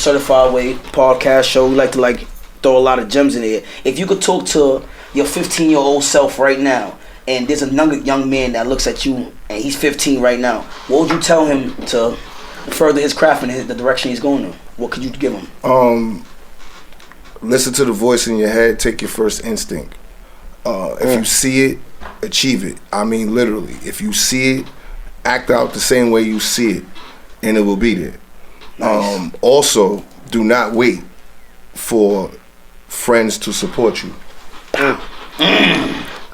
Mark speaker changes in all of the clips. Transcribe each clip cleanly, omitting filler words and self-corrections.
Speaker 1: Certified Way Podcast Show. We like to throw a lot of gems in there. If you could talk to your 15-year-old self right now, and there's a young man that looks at you, and he's 15 right now, what would you tell him to further his craft in the direction he's going in? What could you give him?
Speaker 2: Listen to the voice in your head. Take your first instinct. If you see it, achieve it. I mean, literally. If you see it, act out the same way you see it, and it will be there. Nice. Also, do not wait for friends to support you.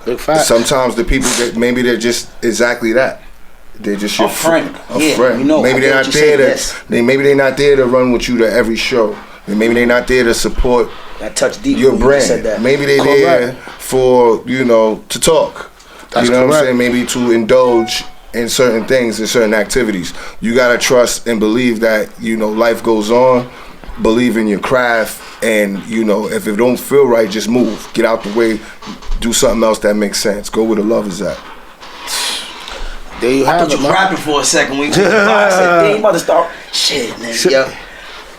Speaker 3: Big fact.
Speaker 2: Sometimes the people that maybe they're just exactly that. They're just your
Speaker 1: friend.
Speaker 2: Friend.
Speaker 1: You know,
Speaker 2: maybe they're not there maybe they're not there to run with you to every show. Maybe they're not there to support
Speaker 1: that touch deep
Speaker 2: your brand. Maybe they're there for, to talk.
Speaker 3: That's
Speaker 2: what I'm saying? Maybe to indulge in certain things, in certain activities. You gotta trust and believe that, life goes on. Believe in your craft, and if it don't feel right, just move. Get out the way. Do something else that makes sense. Go where the love is at.
Speaker 3: There you have it.
Speaker 1: I thought you rapping for a second when you took the box. I said, "Damn, you about to start shit, nigga." Yeah.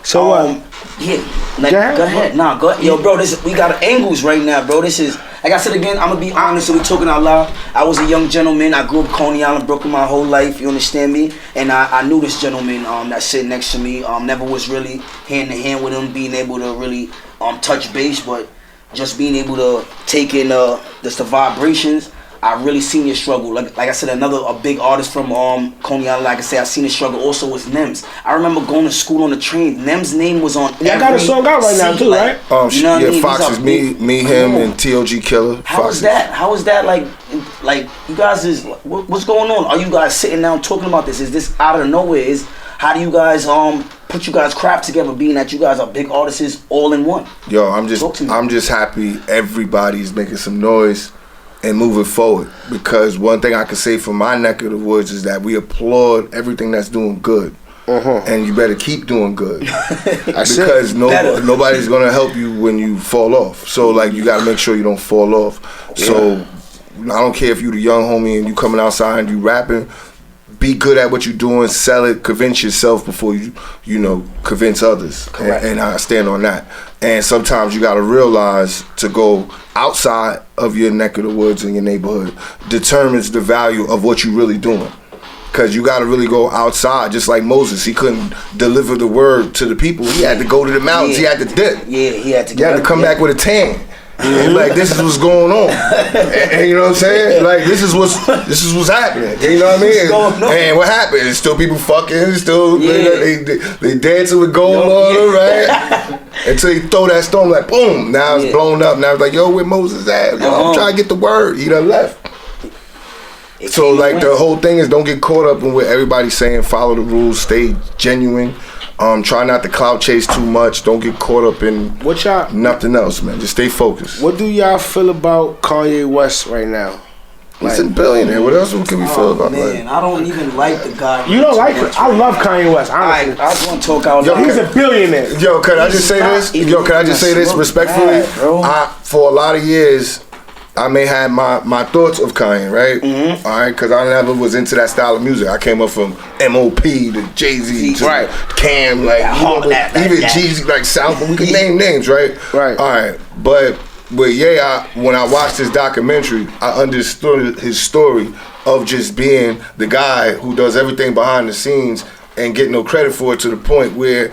Speaker 3: So what?
Speaker 1: Go ahead. Nah, go ahead. Yo, bro, we got angles right now, bro. This is, like I said again, I'm gonna be honest, so we talking out loud. I was a young gentleman. I grew up Coney Island, Brooklyn my whole life, you understand me? And I knew this gentleman that's sitting next to me. Never was really hand to hand with him, being able to really touch base, but just being able to take in the vibrations. I really seen your struggle. Like I said, a big artist from Coney Island. Like I said, I seen his struggle. Also was Nems. I remember going to school on the train. Nems' name was on.
Speaker 3: Yeah, I got a song out right now too, right?
Speaker 2: You know what I mean? Fox is me, him, and T.O.G. Killer.
Speaker 1: How is that? How is that? Like you guys is what's going on? Are you guys sitting down talking about this? Is this out of nowhere? How do you guys put you guys craft together, being that you guys are big artists all in one?
Speaker 2: Yo, I'm just happy everybody's making some noise and moving forward, because one thing I can say from my neck of the woods is that we applaud everything that's doing good, and you better keep doing good because nobody's gonna help you when you fall off. So you gotta make sure you don't fall off. Yeah. So I don't care if you the young homie and you coming outside and you rapping. Be good at what you're doing, sell it, convince yourself before you convince others. And I stand on that. And sometimes you gotta realize to go outside of your neck of the woods in your neighborhood determines the value of what you're really doing. Cause you gotta really go outside, just like Moses. He couldn't deliver the word to the people. He had to go to the mountains.
Speaker 1: Yeah.
Speaker 2: He had to dip.
Speaker 1: Yeah, he had to.
Speaker 2: He had to come back with a tan. And this is what's going on. And you know what I'm saying? This is what's happening. You know what I mean? And what happened? It's still people fucking, still they dancing with gold on them, right? Until you throw that stone, boom, now it's blown up. Now it's yo, where Moses at? Yo, I'm trying to get the word. He done left. So the whole thing is, don't get caught up in what everybody's saying. Follow the rules, stay genuine. Try not to clout chase too much. Don't get caught up in nothing else, man. Just stay focused.
Speaker 3: What do y'all feel about Kanye West right now?
Speaker 2: He's a billionaire. What else can we feel about that?
Speaker 1: Man, I don't even like the guy.
Speaker 3: You don't like it? I love Kanye West, honestly.
Speaker 1: I just want to talk out loud.
Speaker 3: He's a billionaire.
Speaker 2: Yo, can I just say this? Can I just say this respectfully? For a lot of years, I may have my thoughts of Kanye, right? Mm-hmm. All right, because I never was into that style of music. I came up from M.O.P. to Jay-Z to Cam, even Jeezy, South, but we can name names, right?
Speaker 3: Right.
Speaker 2: All right, but when I watched this documentary, I understood his story of just being the guy who does everything behind the scenes and get no credit for it, to the point where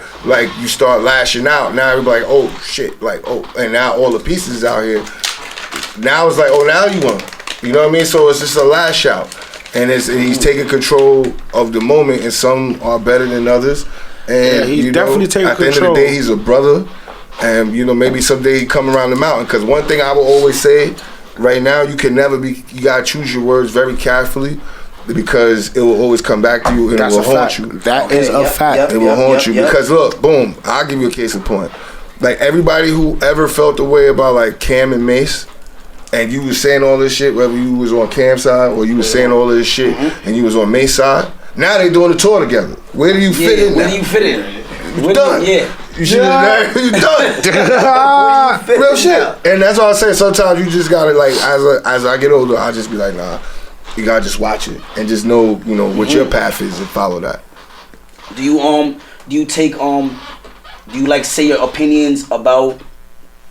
Speaker 2: you start lashing out. Now everybody oh shit, and now all the pieces out here. Now it's now you want it. You know what I mean? So it's just a lash out. And he's taking control of the moment, and some are better than others. And
Speaker 3: he's definitely taking control.
Speaker 2: At the end of the day, he's a brother. And maybe someday he come around the mountain. Because one thing I will always say, right now, you gotta choose your words very carefully, because it will always come back to you, and it will haunt you.
Speaker 3: That is a fact.
Speaker 2: It will haunt you. Because look, boom, I'll give you a case in point. Everybody who ever felt the way about Cam and Mace, and you was saying all this shit, whether you was on Cam's side or you was saying all this shit and you was on May's side, now they doing the tour together. Where do you fit in?
Speaker 1: Where do you fit in?
Speaker 2: You done. You should have you done. Real shit. And that's all I say. Sometimes you just gotta as I get older, I just be nah, you gotta just watch it and just know, what your path is and follow that.
Speaker 1: Do you take do you like say your opinions about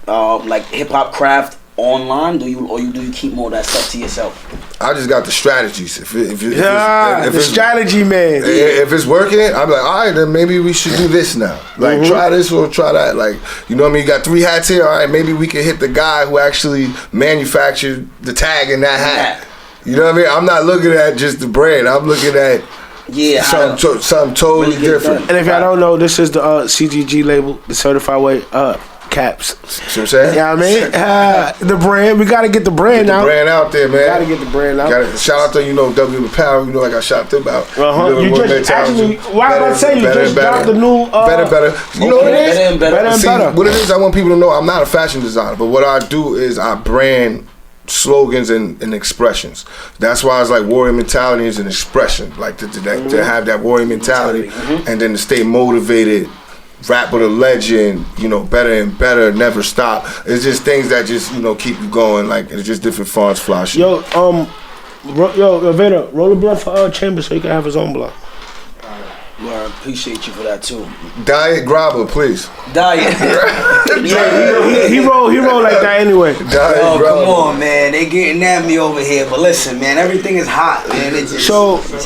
Speaker 1: like hip hop craft online? Do you keep more of that stuff to yourself?
Speaker 2: I just got the strategies. If
Speaker 3: the strategy, man.
Speaker 2: If it's working, I'm like, all right, then maybe we should do this now. Like, try this or try that. Like, you know what I mean? You got 3 hats here. All right, maybe we can hit the guy who actually manufactured the tag in that hat. You know what I mean? I'm not looking at just the brand. I'm looking at something totally really different.
Speaker 3: And if y'all don't know, this is the CGG label, the Certified Way caps.
Speaker 2: See what I'm saying?
Speaker 3: Yeah, you know what I mean? The brand, we gotta get the brand out.
Speaker 2: The brand out there, man.
Speaker 3: Gotta get the brand out.
Speaker 2: Shout out to W Apparel. You know, like I shout them out.
Speaker 3: You just actually, why would I say you just dropped the new
Speaker 2: better. You know what it is?
Speaker 3: Better and better.
Speaker 2: What it is, I want people to know I'm not a fashion designer, but what I do is I brand slogans and expressions. That's why it's like warrior mentality is an expression, like to have that warrior mentality and then to stay motivated. Rap with a legend, you know, better and better, never stop. It's just things that just, you know, keep you going. Like, it's just different fonts flashing.
Speaker 3: Yo, Vader, roll a blunt for Chambers so he can have his own blunt.
Speaker 1: Well, I appreciate you for that too.
Speaker 2: Diet grabber, please.
Speaker 1: Diet.
Speaker 3: he roll like that anyway.
Speaker 2: Diet grabber.
Speaker 1: Come on, man. They getting at me over here. But listen, man, everything is hot, man. It's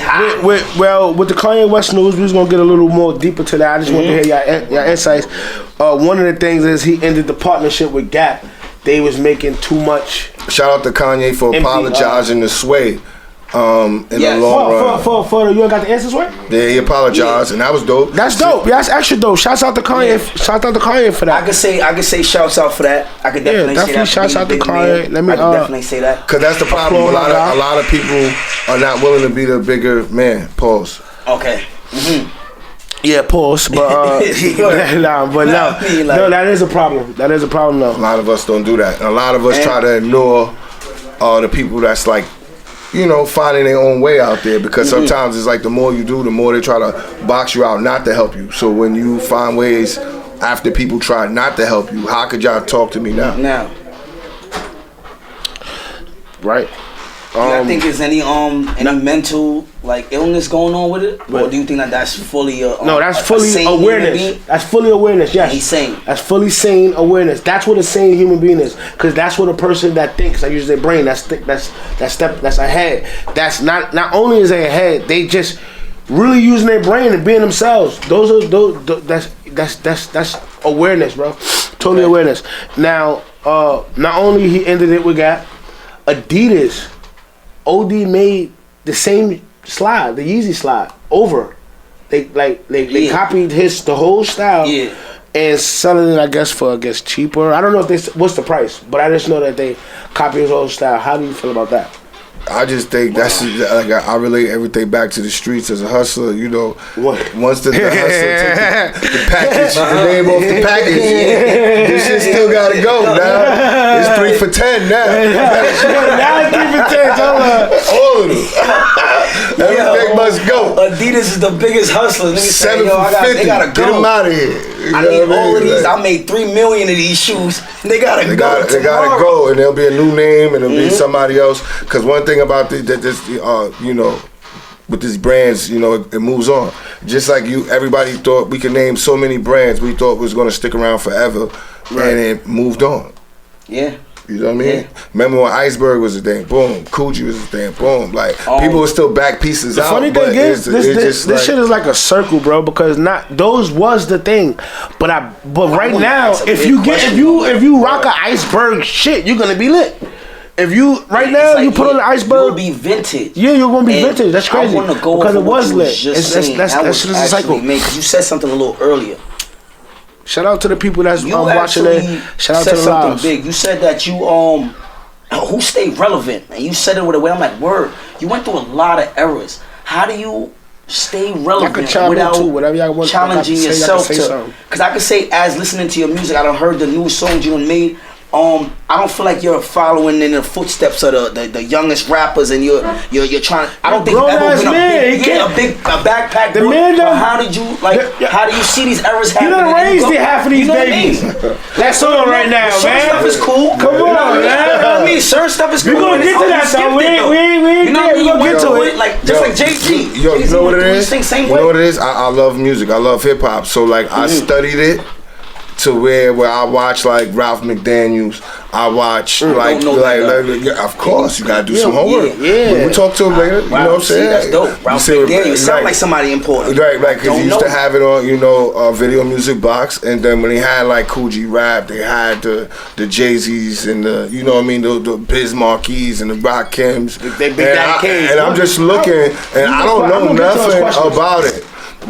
Speaker 1: hot.
Speaker 3: With the Kanye West news, we was gonna get a little more deeper to that. I just wanted to hear your insights. One of the things is he ended the partnership with Gap. They was making too much.
Speaker 2: Shout out to Kanye for apologizing to Sway. In the long run.
Speaker 3: For you ain't got the answers right?
Speaker 2: Yeah, he apologized, and that was dope.
Speaker 3: That's dope. Yeah, that's extra dope. Shouts out to Kanye. Yeah. Shouts out to Kanye for that.
Speaker 1: I could say shouts out for that. I could definitely say that.
Speaker 3: Shouts out to Kanye.
Speaker 1: I could definitely say that.
Speaker 2: Cause that's the problem. A lot of people are not willing to be the bigger man. Pause.
Speaker 1: Okay.
Speaker 3: Yeah, pause. But no, that is a problem. That is a problem, though.
Speaker 2: A lot of us don't do that. And a lot of us try to ignore the people that's like, you know, finding their own way out there, because sometimes it's like the more you do, the more they try to box you out not to help you. So when you find ways after people try not to help you, how could y'all talk to me now? Right.
Speaker 1: Do you think there's any mental like illness going on with it, or do you think that that's fully
Speaker 3: no? That's fully awareness. That's fully awareness. Yes,
Speaker 1: he's sane.
Speaker 3: That's fully sane awareness. That's what a sane human being is, because that's what a person that thinks. I use their brain. That's ahead. That's not only is they ahead, they just really using their brain and being themselves. That's awareness, bro. Totally awareness. Now, not only he ended it with Gap, Adidas. OD made the same slide, the Yeezy slide, over. They copied the whole style and selling it, I guess cheaper. I don't know if what's the price, but I just know that they copied his whole style. How do you feel about that?
Speaker 2: I just think that's like I relate everything back to the streets as a hustler. You know, once the hustler takes the package, the name off the package, this shit still gotta go now. It's 3 for 10 now.
Speaker 3: Now it's 3 for 10.
Speaker 2: All of them. Everything must go.
Speaker 1: Adidas is the biggest hustlers. Niggas say,
Speaker 2: 7 for 50.
Speaker 1: They gotta go.
Speaker 2: Get them out of here.
Speaker 1: I need all of these. I made $3 million of these shoes. They gotta go.
Speaker 2: They gotta go, and there'll be a new name, and it'll be somebody else. Because one thing about this, you know, with these brands, you know, it moves on. Just like everybody thought we could name so many brands we thought was gonna stick around forever, and it moved on.
Speaker 1: Yeah.
Speaker 2: You know what I mean? Yeah. Remember when Iceberg was a thing? Boom. Coogee was a thing? Boom. Like, people were still back pieces out.
Speaker 3: The funny thing is, this shit is like a circle, bro. Because those was the thing, but right now, if you rock an Iceberg shit, you're gonna be lit. If you you put on the Iceberg,
Speaker 1: you'll be vintage.
Speaker 3: Yeah, you're gonna be vintage. That's crazy.
Speaker 1: I want to go
Speaker 3: because it was lit.
Speaker 1: That's just a cycle. Because you said something a little earlier.
Speaker 3: Shout out to the people that's watching it. Shout out to the
Speaker 1: something
Speaker 3: lives.
Speaker 1: big. You said that you who stayed relevant, and you said it with a way. I'm like, word. You went through a lot of eras. How do you stay relevant without challenging yourself to? Because I could say, as listening to your music, I done heard the new songs you done made. I don't feel like you're following in the footsteps of the youngest rappers, and you're trying. I don't think you've ever been a backpack.
Speaker 3: The man done,
Speaker 1: how did you how do you see these errors happening?
Speaker 3: You done raised half of these babies. That's on right now, man.
Speaker 1: Certain stuff is cool.
Speaker 3: Come on, man.
Speaker 1: You know what I mean? Certain stuff is cool.
Speaker 3: We gonna get to that though. We ain't there. We gonna get to it.
Speaker 1: Like just like JG.
Speaker 2: Yo, you know what it is? You know what it is? I love music. I love hip hop. So like I studied it. to where I watch like Ralph McDaniels. I watch like of course you gotta do some homework.
Speaker 3: Yeah.
Speaker 2: We'll talk to him later. You know what I'm saying?
Speaker 1: That's dope. Ralph McDaniels sound like somebody important.
Speaker 2: Right, because he used to have it on, Video Music Box, and then when he had like Cool G Rap, they had the Jay-Z's and the, the Biz Marquies and the Rakims. And I'm just looking, and I don't know nothing about it.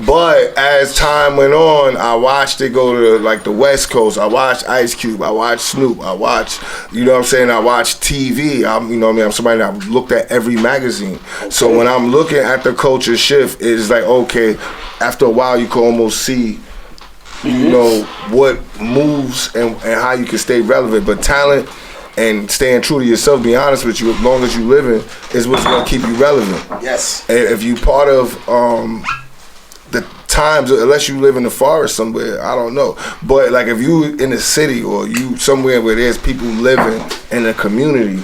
Speaker 2: But as time went on, I watched it go to like the West Coast. I watched Ice Cube. I watched Snoop. I watched, I watched TV. I'm somebody that looked at every magazine. Okay. So when I'm looking at the culture shift, it's like, okay, after a while you can almost see, what moves and how you can stay relevant. But talent and staying true to yourself, be honest with you, as long as you living, is what's going to keep you relevant.
Speaker 1: Yes.
Speaker 2: And if you part of the times, unless you live in the forest somewhere, I don't know. But like if you in the city or you somewhere where there's people living in a community,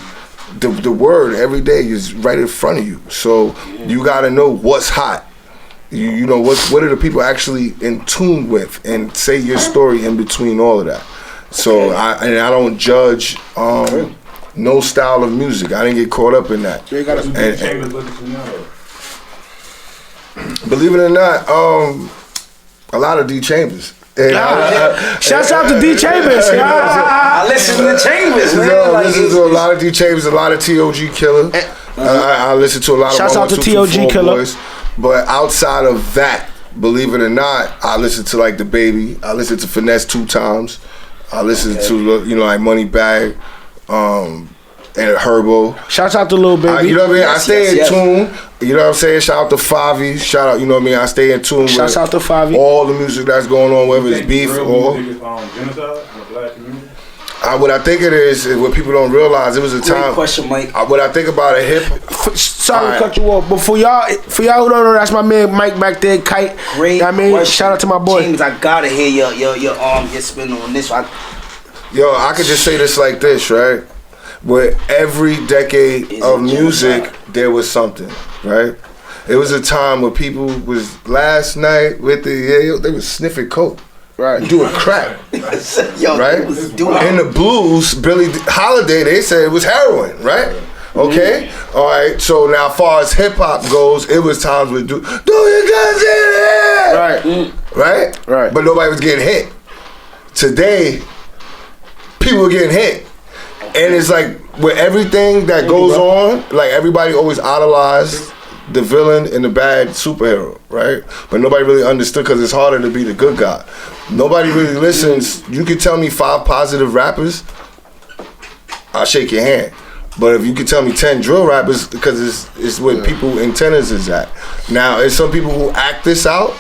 Speaker 2: the word every day is right in front of you. So you got to know what's hot. You know what are the people actually in tune with, and say your story in between all of that. So I don't judge no style of music. I didn't get caught up in that. Believe it or not, a lot of D.CHAMBERZ.
Speaker 3: Shouts out to D.CHAMBERZ.
Speaker 1: I listen to the Chambers, man.
Speaker 2: I listen to a lot of D.CHAMBERZ, a lot of T.O.G. Killer. I listen to a lot of
Speaker 3: Shouts out to T.O.G. Killer.
Speaker 2: Boys. But outside of that, believe it or not, I listen to like The Baby. I listen to Finesse 2 Times. I listen to like Moneybag. And Herbo.
Speaker 3: Shouts out to Lil Baby.
Speaker 2: You know what I mean? I stay in tune. You know what I'm saying? Shout out to Favi. Shout out, I stay in tune
Speaker 3: Shouts out to Favi.
Speaker 2: All the music that's going on, whether it's beef or... what I think it is what people don't realize, it was a time...
Speaker 1: Great question, Mike.
Speaker 2: What I think about a hip...
Speaker 3: Sorry to cut you off, but for y'all who don't know, that's my man Mike back there, Kite.
Speaker 1: Great question.
Speaker 3: Shout out to my boy.
Speaker 1: James, I gotta hear your spin on this.
Speaker 2: I could just say this like this, right? Where every decade of music, there was something, right? It was a time where people was last night with they was sniffing coke, right? Doing crack, right? In the blues, Billie Holiday, they said it was heroin, right? Okay, all right. So now, as far as hip hop goes, it was times with do your guns in there, right? But nobody was getting hit. Today, people are getting hit. And it's like with everything that goes on, like everybody always idolized the villain and the bad superhero, right? But nobody really understood because it's harder to be the good guy. Nobody really listens. You can tell me 5 positive rappers, I'll shake your hand. But if you can tell me 10 drill rappers, because it's where people antennas is at. Now, there's some people who act this out,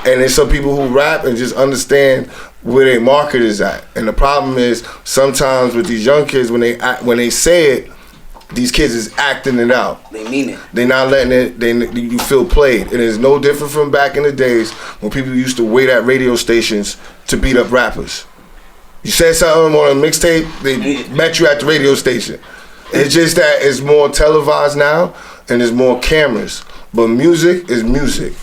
Speaker 2: and there's some people who rap and just understand where their market is at. And the problem is sometimes with these young kids, when they say it, these kids is acting it out.
Speaker 1: They mean it.
Speaker 2: They're not letting it. You feel played. And it's no different from back in the days when people used to wait at radio stations to beat up rappers. You said something on a mixtape, they met you at the radio station. It's just that it's more televised now and there's more cameras. But music is music.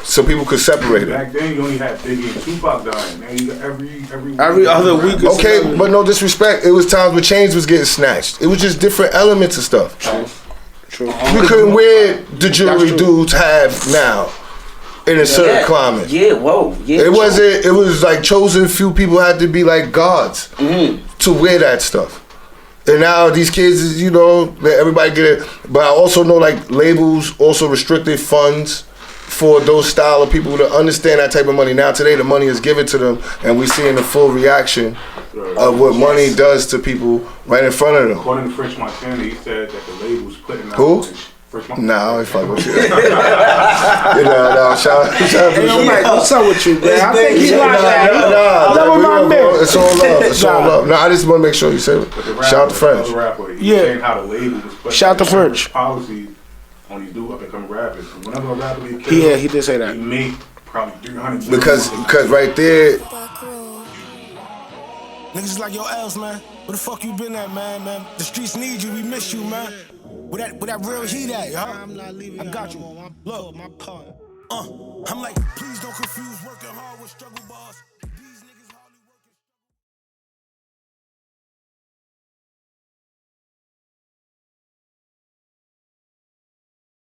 Speaker 2: So people could separate it.
Speaker 4: Back then, you only had Biggie and Tupac dying. Now you got every
Speaker 3: other week.
Speaker 2: Okay, but no disrespect. It was times where chains was getting snatched. It was just different elements of stuff.
Speaker 3: True.
Speaker 2: We couldn't wear the jewelry dudes have now in a certain climate.
Speaker 1: Yeah, whoa. Yeah,
Speaker 2: it wasn't. It was like chosen few people had to be like gods to wear that stuff. And now these kids, everybody get it. But I also know like labels also restricted funds for those style of people to understand that type of money. Now today the money is given to them and we're seeing the full reaction of what money does to people right in front of them.
Speaker 4: According to French Montana, he said that the label's putting out...
Speaker 2: Who? Nah, I ain't fucking with you. Shout out to
Speaker 3: you. Mike, what's up with you, man? I think he's like that.
Speaker 2: It's all love. It's all love. No, I just want to make sure you say it. Shout out to French.
Speaker 4: Yeah. How the label was putting
Speaker 3: shout out to French.
Speaker 4: Policy on these new up and coming rappers. Whenever a rapper get killed,
Speaker 3: he did say that.
Speaker 4: He make probably 300.
Speaker 2: Because right there.
Speaker 5: Niggas like your L's, man. Where the fuck you been at, man? The streets need you. We miss you, man. Where that real heat at, yo? I got you. Look, my part. I'm like, please don't confuse working hard with struggle bars.